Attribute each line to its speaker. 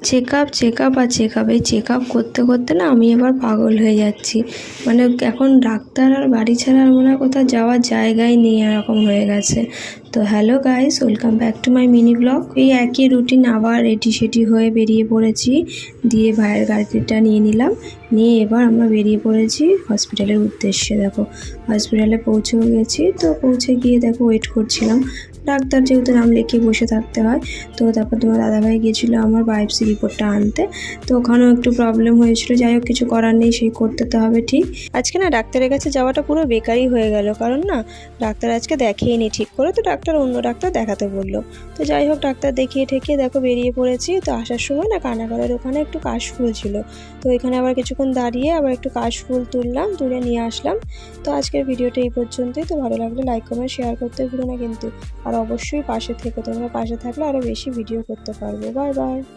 Speaker 1: Checkup আর checkup, এই checkup করতে করতে না আমি এবার পাগল হয়ে যাচ্ছি। মানে এখন ডাক্তার আর বাড়ি ছাড়া আর মনে হয় কোথাও যাওয়ার জায়গাই নেই, এরকম হয়ে গেছে। তো hello guys, welcome back to my mini blog. এই একই রুটিন, আবার রেডি সেডি হয়ে বেরিয়ে পড়েছি। দিয়ে ভাইয়ের গাড়িটা নিয়ে নিলাম, নিয়ে এবার আমরা বেরিয়ে পড়েছি হসপিটালের উদ্দেশ্যে। দেখো হসপিটালে পৌঁছেও গেছি। তো পৌঁছে গিয়ে দেখো ওয়েট করছিলাম, ডাক্তার যেহেতু নাম লিখিয়ে বসে থাকতে হয়। তো তারপর তোমার দাদাভাই গিয়েছিলো আমার বায়োপসি রিপোর্টটা আনতে। তো ওখানেও একটু প্রবলেম হয়েছিল, যাই হোক কিছু করার নেই, সেই করতে তো হবে। ঠিক আজকে না ডাক্তারের কাছে যাওয়াটা পুরো বেকারই হয়ে গেল, কারণ না ডাক্তার আজকে দেখিয়ে ঠিক করে, তো ডাক্তার অন্য ডাক্তার দেখাতে বললো। তো যাই হোক ডাক্তার দেখিয়ে ঠেকিয়ে দেখো বেরিয়ে পড়েছি। তো আসার সময় না কানাগড়ের ওখানে একটু কাশফুল ছিল, তো এখানে আবার কিছুক্ষণ দাঁড়িয়ে আবার একটু কাশফুল তুললাম, তুলে নিয়ে আসলাম। তো আজকের ভিডিওটা এই পর্যন্তই। তো ভালো লাগলে লাইক কমেন্ট শেয়ার করতে ভুলো না কিন্তু। আর অবশ্যই পাশে থেকো, তোমরা পাশে থাকলে আরও বেশি ভিডিও করতে পারবো। Bye bye.